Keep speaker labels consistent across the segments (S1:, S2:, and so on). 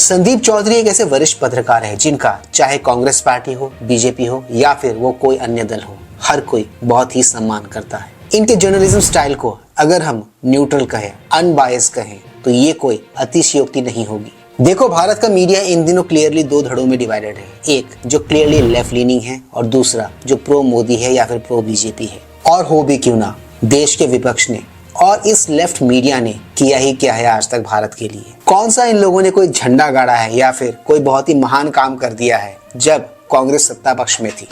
S1: संदीप चौधरी एक ऐसे वरिष्ठ पत्रकार है जिनका चाहे कांग्रेस पार्टी हो, बीजेपी हो या फिर वो कोई अन्य दल हो, हर कोई बहुत ही सम्मान करता है। इनके जर्नलिज्म स्टाइल को अगर हम न्यूट्रल कहें, अनबायस कहें, तो ये कोई अतिशयोक्ति नहीं होगी। देखो, भारत का मीडिया इन दिनों क्लियरली दो धड़ों में डिवाइडेड है। एक जो क्लियरली लेफ्ट लीनिंग है और दूसरा जो प्रो मोदी है या फिर प्रो बीजेपी है। और हो भी क्यों ना, देश के विपक्ष ने और इस लेफ्ट मीडिया ने किया ही क्या है आज तक भारत के लिए। कौन सा इन लोगों ने कोई झंडा गाड़ा है या फिर कोई बहुत ही महान काम कर दिया है जब कांग्रेस सत्ता पक्ष में थी।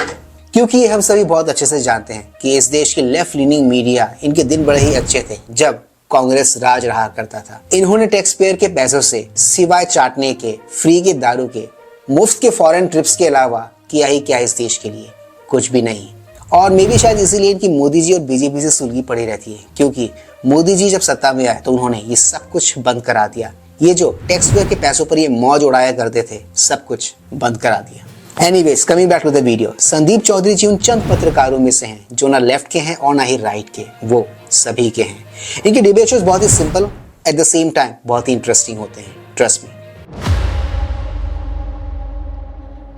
S1: क्योंकि ये हम सभी बहुत अच्छे से जानते हैं कि इस देश के लेफ्ट लीनिंग मीडिया, इनके दिन बड़े ही अच्छे थे जब कांग्रेस राज रहा करता था। इन्होंने टैक्स पेयर के पैसों से सिवाय चाटने के, फ्री के दारू के, मुफ्त के फॉरेन ट्रिप्स के अलावा किया ही क्या इस देश के लिए, कुछ भी नहीं। और मे भी शायद इसीलिए इनकी मोदी जी और बीजेपी से सुलगी पड़ी रहती है, क्योंकि मोदी जी जब सत्ता में आए तो उन्होंने ये सब कुछ बंद करा दिया। ये जो टैक्स पेयर के पैसों पर ये मौज उड़ाया करते थे, सब कुछ बंद करा दिया। Anyways, coming back to the video, Sandeep Chaudhary ji उन चंद पत्रकारों में से हैं जो ना लेफ्ट के हैं और ना ही राइट के, वो सभी के हैं। इनके डिबेट शोज बहुत ही simple, at the same time बहुत ही इंटरेस्टिंग होते हैं, trust me.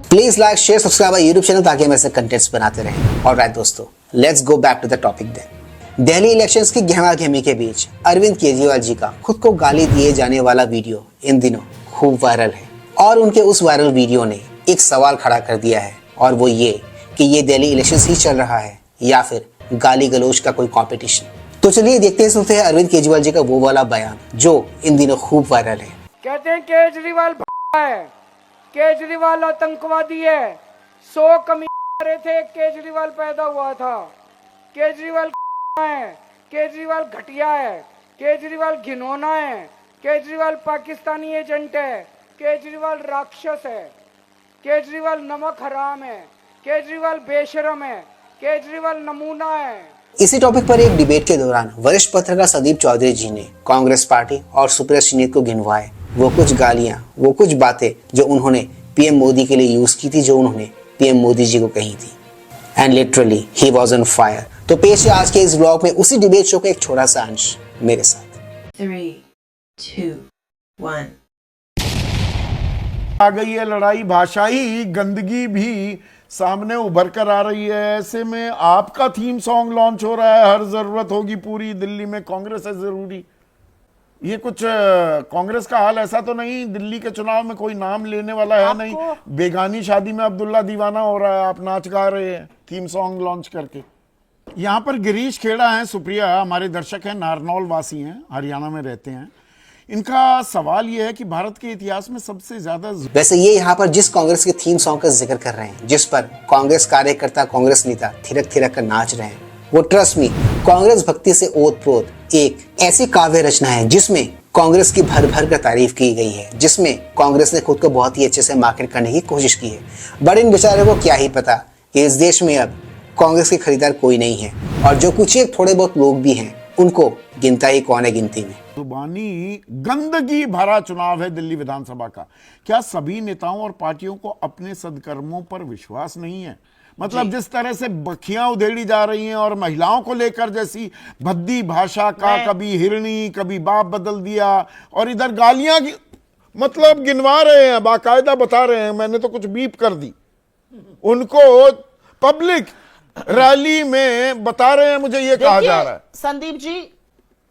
S1: Please like, share, subscribe my YouTube channel ताकि हम ऐसे कंटेंट्स बनाते रहें। ऑलराइट दोस्तों, let's go back to the topic then. Delhi elections की गहमा-गहमी के बीच अरविंद केजरीवाल जी का खुद को गाली दिए जाने वाला वीडियो इन दिनों खूब वायरल है। और उनके उस वायरल वीडियो ने एक सवाल खड़ा कर दिया है, और वो ये कि ये दिल्ली इलेक्शंस ही चल रहा है या फिर गाली गलौज का कोई कंपटीशन। तो चलिए देखते हैं, सुनते हैं अरविंद केजरीवाल जी का वो वाला बयान जो इन दिनों खूब वायरल है।
S2: कहते हैं केजरीवाल है, केजरीवाल आतंकवादी है। 100 कमीने थे, केजरीवाल पैदा हुआ था। केजरीवाल है, केजरीवाल घटिया है, केजरीवाल घिनौना है, केजरीवाल पाकिस्तानी एजेंट है, केजरीवाल राक्षस है, केजरीवाल नमक हराम है, केजरीवाल बेशरम है, केजरीवाल नमूना है।
S1: इसी टॉपिक पर एक डिबेट के दौरान वरिष्ठ पत्रकार संदीप चौधरी जी ने कांग्रेस पार्टी और सुप्रिया सुनीत को गिनवाए वो कुछ गालियां, वो कुछ बातें जो उन्होंने पीएम मोदी के लिए यूज की थी, जो उन्होंने पीएम मोदी जी को कही थी। And literally he was on fire. तो पेश है आज के इस व्लॉग में उसी डिबेट शो का एक छोटा सा अंश मेरे साथ।
S3: 3, 2, 1
S4: आ गई है लड़ाई, भाषाई गंदगी भी सामने उभर कर आ रही है। ऐसे में आपका थीम सॉन्ग लॉन्च हो रहा है, हर जरूरत होगी पूरी, दिल्ली में कांग्रेस है जरूरी। ये कुछ कांग्रेस का हाल ऐसा तो नहीं, दिल्ली के चुनाव में कोई नाम लेने वाला है नहीं, बेगानी शादी में अब्दुल्ला दीवाना हो रहा है, आप नाच गा रहे हैं थीम सॉन्ग लॉन्च करके। यहाँ पर गिरीश खेड़ा हैं, सुप्रिया हमारे दर्शक हैं, नारनौल वासी हैं, हरियाणा में रहते हैं। इनका सवाल यह है कि भारत के इतिहास में सबसे ज्यादा,
S1: वैसे ये यहाँ पर जिस कांग्रेस के थीम सॉन्ग का जिक्र कर रहे हैं, जिस पर कांग्रेस कार्यकर्ता, कांग्रेस नेता थिरक थिरक कर नाच रहे हैं, वो ट्रस्ट मी कांग्रेस भक्ति से ओतप्रोत एक ऐसी काव्य रचना है जिसमें कांग्रेस की भर भर कर तारीफ की गई है, जिसमें कांग्रेस ने खुद को बहुत ही अच्छे से मार्केट करने की कोशिश की है। बट इन बेचारे को क्या ही पता कि इस देश में अब कांग्रेस के खरीदार कोई नहीं है, और जो कुछ एक थोड़े बहुत लोग भी हैं उनको गिनता ही कौन है गिनती में।
S4: जुबानी गंदगी भरा चुनाव है दिल्ली विधानसभा का। क्या सभी नेताओं और पार्टियों को अपने सदकर्मों पर विश्वास नहीं है? मतलब जिस तरह से बखियां उधेड़ी जा रही हैं और महिलाओं को लेकर जैसी भद्दी भाषा का, कभी हिरणी, कभी बाप बदल दिया, और इधर गालियां मतलब गिनवा रहे हैं, बाकायदा बता रहे हैं, मैंने तो कुछ बीप कर दी उनको, पब्लिक रैली में बता रहे हैं, मुझे ये कहा जा रहा है।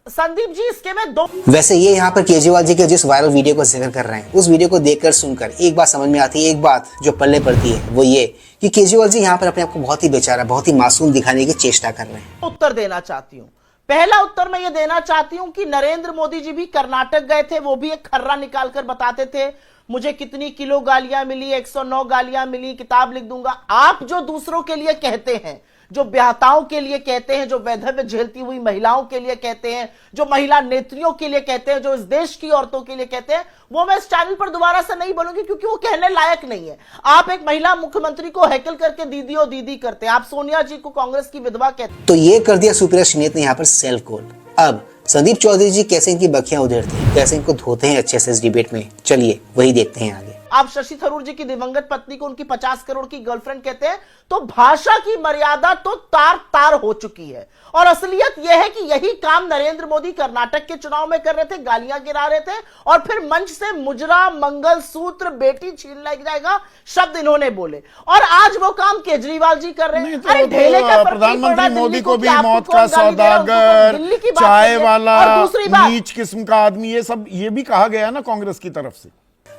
S5: संदीप जी इसके में दो।
S1: वैसे ये यहाँ पर केजरीवाल जी के जिस वायरल वीडियो को जिक्र कर रहे हैं, उस वीडियो को देखकर सुनकर एक बात समझ में आती है, एक बात जो पल्ले पड़ती है वो ये कि केजरीवाल जी यहाँ पर अपने आप को बहुत ही बेचारा, बहुत ही मासूम दिखाने की चेष्टा कर रहे हैं।
S5: उत्तर देना चाहती हूँ। पहला उत्तर मैं ये देना चाहती हूँ कि नरेंद्र मोदी जी भी कर्नाटक गए थे, वो भी एक खर्रा निकाल कर बताते थे मुझे कितनी किलो गालियां मिली, 109 गालियां मिली, किताब लिख दूंगा। आप जो दूसरों के लिए कहते हैं, जो ब्याहताओं के लिए कहते हैं, जो वैधव्य झेलती हुई महिलाओं के लिए कहते हैं, जो महिला नेत्रियों के लिए कहते हैं, जो इस देश की औरतों के लिए कहते हैं, वो मैं इस चैनल पर दोबारा से नहीं बोलूंगी क्योंकि वो कहने लायक नहीं है। आप एक महिला मुख्यमंत्री को हैकल करके दीदी और दीदी करते हैं, आप सोनिया जी को कांग्रेस की विधवा कहते हैं।
S1: तो ये कर दिया सुप्रिया सुनीत ने यहाँ पर सेल्फ गोल। अब संदीप चौधरी जी कैसे इनकी बखियां उधेड़ते हैं, कैसे इनको धोते हैं अच्छे से इस डिबेट में, चलिए वही देखते हैं आगे।
S5: आप शशि थरूर जी की दिवंगत पत्नी को उनकी 50 करोड़ की गर्लफ्रेंड कहते हैं, तो भाषा की मर्यादा तो तार तार हो चुकी है। और असलियत यह है कि यही काम नरेंद्र मोदी कर्नाटक के चुनाव में कर रहे थे, गालियां गिरा रहे थे और फिर मंच से मुजरा, मंगलसूत्र, बेटी छीन लग जाएगा शब्द इन्होंने बोले, और आज वो काम केजरीवाल जी कर रहे हैं।
S4: तो
S5: अरे ढेले का फर्क नहीं पड़ रहा
S4: प्रधानमंत्री
S5: दिल्ली
S4: मोदी
S5: को
S4: को
S5: कि
S4: भी
S5: आपको
S4: मौत
S5: कौन
S4: का
S5: गाली दे रहा है, उनको तो
S4: सौदागर,
S5: दिल्ली की बात
S4: चाय
S5: करिए।
S4: वाला,
S5: और दूसरी बात,
S4: नीच किस्म का आदमी, ये सब ये भी कहा गया ना कांग्रेस की तरफ से।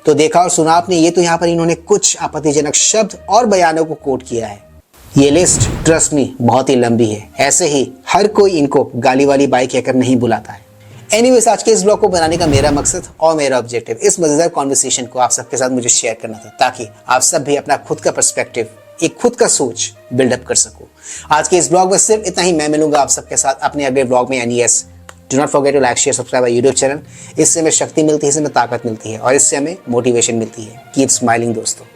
S1: तो देखा और सुना आपने, ये तो यहाँ पर इन्होंने कुछ आपत्तिजनक शब्द और बयानों को कोट किया है। ये लिस्ट ट्रस्ट मी बहुत ही लंबी है, ऐसे ही हर कोई इनको गाली वाली बाई कहकर नहीं बुलाता है। एनीवेज, आज के इस ब्लॉग को बनाने का मेरा मकसद और मेरा ऑब्जेक्टिव इस मजेदार कॉन्वर्सेशन को आप सबके साथ मुझे शेयर करना था, ताकि आप सब भी अपना खुद का पर्सपेक्टिव, एक खुद का सोच बिल्डअप कर सको। आज के इस ब्लॉग में सिर्फ इतना ही। मैं मिलूंगा आप सबके साथ अपने अगले ब्लॉग में। And yes, do not forget to like, share, subscribe our YouTube channel. इससे हमें शक्ति मिलती है, इससे हमें ताकत मिलती है और इससे हमें मोटिवेशन मिलती है। कीप स्माइलिंग दोस्तों।